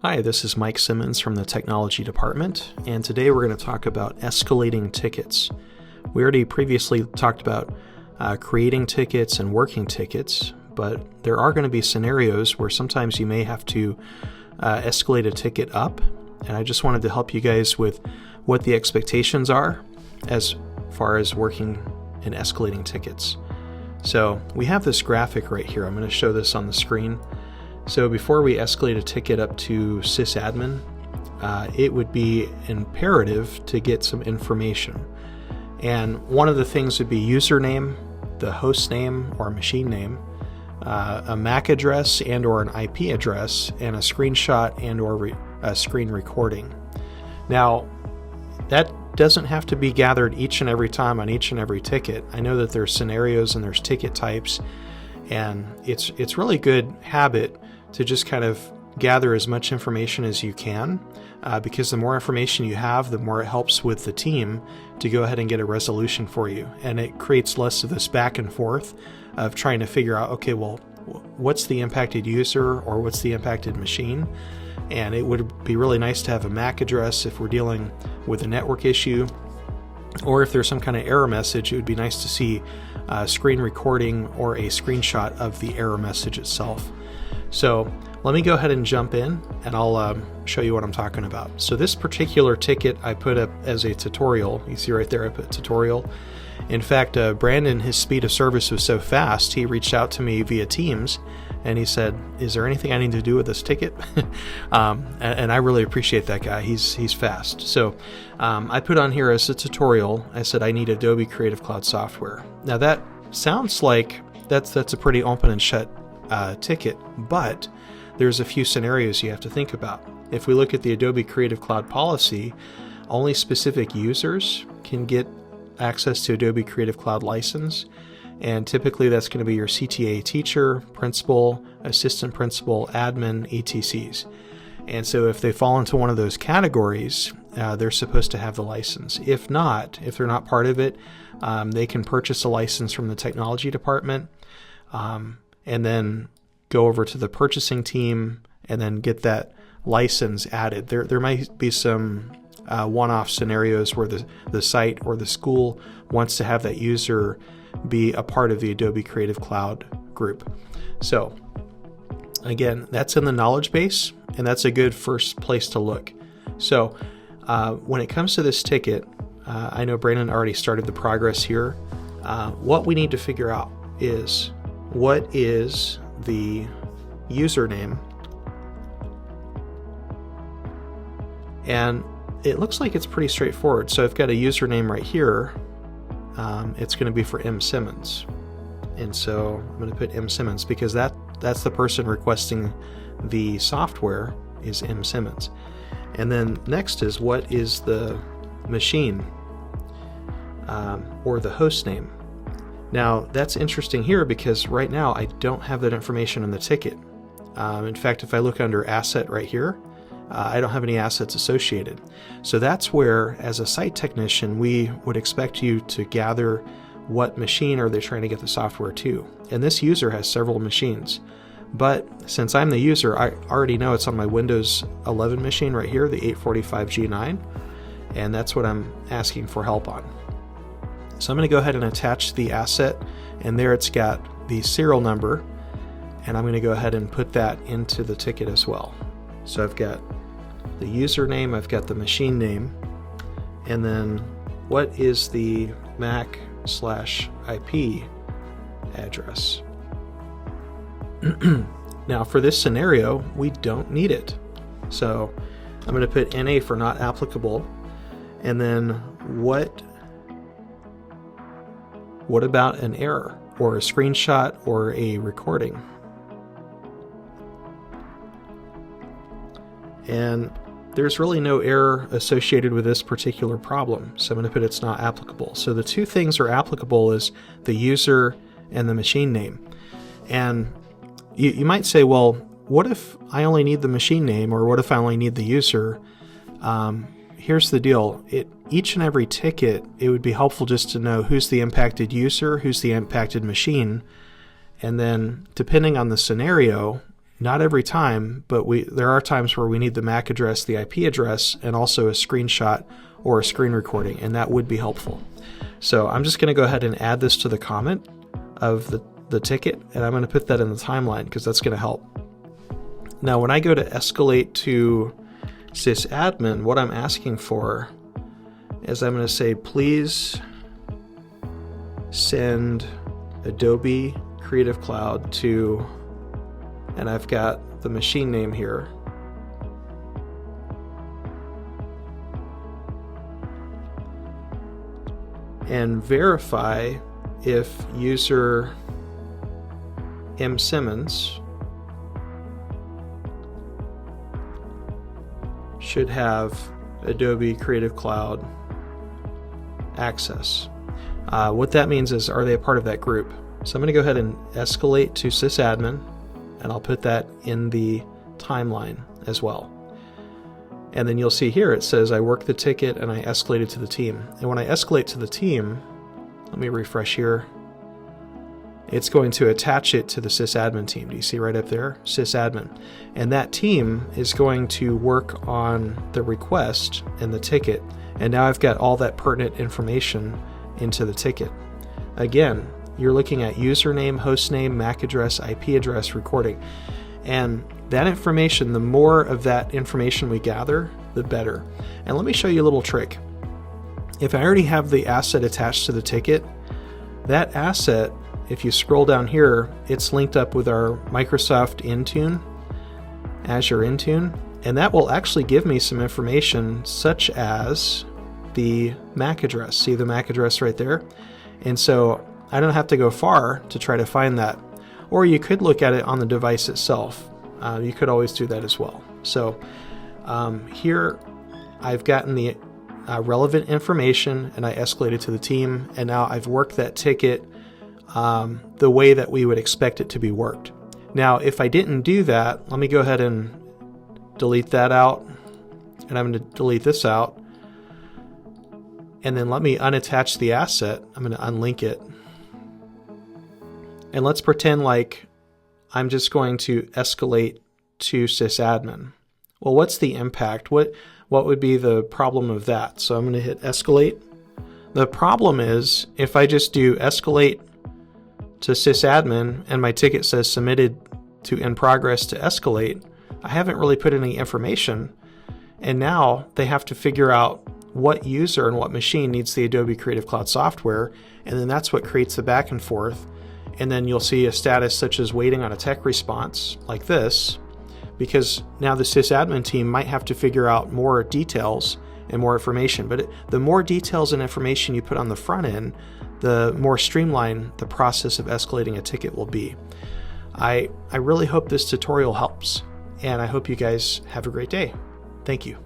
Hi, this is Mike Simmons from the Technology Department, and today we're going to talk about escalating tickets. We already previously talked about creating tickets and working tickets, but there are going to be scenarios where sometimes you may have to escalate a ticket up, and I just wanted to help you guys with what the expectations are as far as working and escalating tickets. So we have this graphic right here. I'm going to show this on the screen. So before we escalate a ticket up to SysAdmin, it would be imperative to get some information. And one of the things would be username, the host name or machine name, a MAC address and or an IP address, and a screenshot and or a screen recording. Now, that doesn't have to be gathered each and every time on each and every ticket. I know that there's scenarios and there's ticket types, and it's really good habit to just kind of gather as much information as you can, because the more information you have, the more it helps with the team to go ahead and get a resolution for you. And it creates less of this back and forth of trying to figure out, okay, well, what's the impacted user or what's the impacted machine? And it would be really nice to have a MAC address if we're dealing with a network issue, or if there's some kind of error message, it would be nice to see a screen recording or a screenshot of the error message itself. So let me go ahead and jump in and I'll show you what I'm talking about. So this particular ticket I put up as a tutorial. You see right there I put tutorial. In fact, Brandon, his speed of service was so fast, he reached out to me via Teams and he said, is there anything I need to do with this ticket? And I really appreciate that guy. He's fast. So I put on here as a tutorial, I said I need Adobe Creative Cloud software. Now that sounds like that's a pretty open and shut ticket, but there's a few scenarios you have to think about. If we look at the Adobe Creative Cloud policy, only specific users can get access to Adobe Creative Cloud license, and typically that's going to be your CTA teacher, principal, assistant principal, admin, ETCs. And so if they fall into one of those categories, they're supposed to have the license. If not, if they're not part of it, they can purchase a license from the technology department, and then go over to the purchasing team and then get that license added. There might be some one-off scenarios where the site or the school wants to have that user be a part of the Adobe Creative Cloud group. So again, that's in the knowledge base, and that's a good first place to look. So when it comes to this ticket, I know Brandon already started the progress here. What we need to figure out is, what is the username? And it looks like it's pretty straightforward. So I've got a username right here. It's going to be for M. Simmons. And so I'm going to put M. Simmons because that's the person requesting the software is M. Simmons. And then next is, what is the machine or the host name? Now that's interesting here because right now I don't have that information in the ticket. In fact, if I look under asset right here, I don't have any assets associated. So that's where, as a site technician, we would expect you to gather what machine are they trying to get the software to. And this user has several machines. But since I'm the user, I already know it's on my Windows 11 machine right here, the 845G9, and that's what I'm asking for help on. So I'm going to go ahead and attach the asset, and there it's got the serial number, and I'm going to go ahead and put that into the ticket as well. So I've got the username, I've got the machine name, and then what is the MAC/IP address? Now for this scenario, we don't need it. So I'm going to put NA for not applicable, and then what about an error or a screenshot or a recording? And there's really no error associated with this particular problem, so I'm going to put it's not applicable. So the two things are applicable is the user and the machine name. And you might say, well, what if I only need the machine name, or what if I only need the user? Here's the deal. Each and every ticket, it would be helpful just to know who's the impacted user, who's the impacted machine, and then depending on the scenario, Not every time, but there are times where we need the MAC address, the IP address, and also a screenshot or a screen recording, and that would be helpful. So I'm just going to go ahead and add this to the comment of the ticket, and I'm going to put that in the timeline because that's going to help. Now, when I go to escalate to SysAdmin, what I'm asking for is I'm going to say, please send Adobe Creative Cloud to, and I've got the machine name here, and verify if user M. Simmons should have Adobe Creative Cloud access. What that means is, are they a part of that group? So I'm going to go ahead and escalate to SysAdmin, and I'll put that in the timeline as well. And then you'll see here it says I worked the ticket and I escalated to the team. And when I escalate to the team, let me refresh here, it's going to attach it to the SysAdmin team. Do you see right up there? SysAdmin. And that team is going to work on the request and the ticket. And now I've got all that pertinent information into the ticket. Again, you're looking at username, hostname, MAC address, IP address, recording. And that information, the more of that information we gather, the better. And let me show you a little trick. If I already have the asset attached to the ticket, that asset, if you scroll down here, it's linked up with our Microsoft Intune, Azure Intune, and that will actually give me some information such as the MAC address. See the MAC address right there? And so I don't have to go far to try to find that. Or you could look at it on the device itself. You could always do that as well. So here I've gotten the relevant information and I escalated to the team, and now I've worked that ticket the way that we would expect it to be worked. Now, if I didn't do that, let me go ahead and delete that out, and I'm going to delete this out, and then let me unattach the asset. I'm going to unlink it, and let's pretend like I'm just going to escalate to SysAdmin. Well, what's the impact? What would be the problem of that? So I'm going to hit escalate. The problem is if I just do escalate to SysAdmin and my ticket says submitted to in progress to escalate, I haven't really put any information, and now they have to figure out what user and what machine needs the Adobe Creative Cloud software, and then that's what creates the back and forth. And then you'll see a status such as waiting on a tech response like this, because now the SysAdmin team might have to figure out more details and more information. But the more details and information you put on the front end, the more streamlined the process of escalating a ticket will be. I really hope this tutorial helps, and I hope you guys have a great day. Thank you.